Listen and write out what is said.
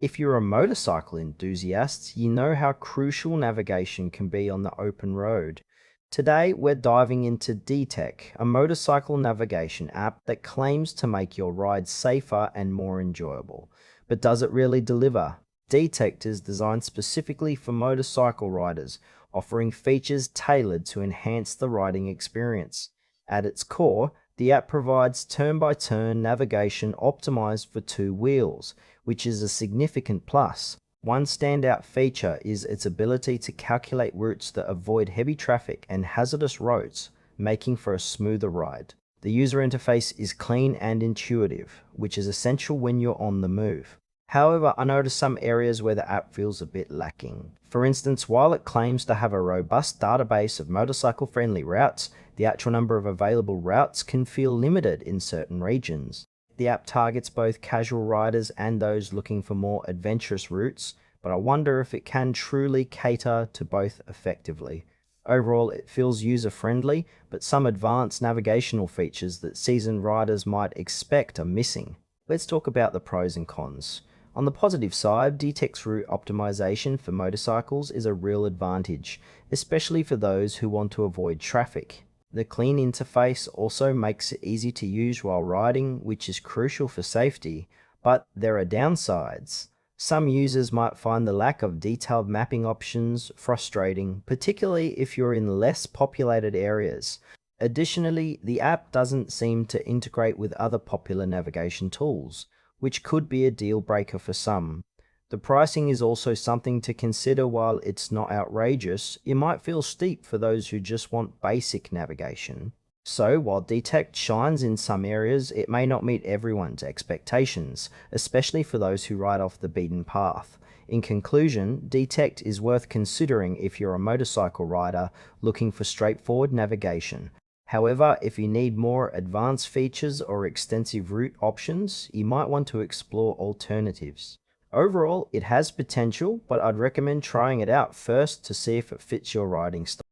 If you're a motorcycle enthusiast, you know how crucial navigation can be on the open road. Today, we're diving into Detecht, a motorcycle navigation app that claims to make your ride safer and more enjoyable. But does it really deliver? Detecht is designed specifically for motorcycle riders, offering features tailored to enhance the riding experience. At its core, the app provides turn-by-turn navigation optimized for two wheels, which is a significant plus. One standout feature is its ability to calculate routes that avoid heavy traffic and hazardous roads, making for a smoother ride. The user interface is clean and intuitive, which is essential when you're on the move. However, I noticed some areas where the app feels a bit lacking. For instance, while it claims to have a robust database of motorcycle-friendly routes, the actual number of available routes can feel limited in certain regions. The app targets both casual riders and those looking for more adventurous routes, but I wonder if it can truly cater to both effectively. Overall, it feels user-friendly, but some advanced navigational features that seasoned riders might expect are missing. Let's talk about the pros and cons. On the positive side, Detecht's route optimization for motorcycles is a real advantage, especially for those who want to avoid traffic. The clean interface also makes it easy to use while riding, which is crucial for safety, but there are downsides. Some users might find the lack of detailed mapping options frustrating, particularly if you're in less populated areas. Additionally, the app doesn't seem to integrate with other popular navigation tools, which could be a deal breaker for some. The pricing is also something to consider. While it's not outrageous, it might feel steep for those who just want basic navigation. So, while Detecht shines in some areas, it may not meet everyone's expectations, especially for those who ride off the beaten path. In conclusion, Detecht is worth considering if you're a motorcycle rider looking for straightforward navigation. However, if you need more advanced features or extensive route options, you might want to explore alternatives. Overall, it has potential, but I'd recommend trying it out first to see if it fits your riding style.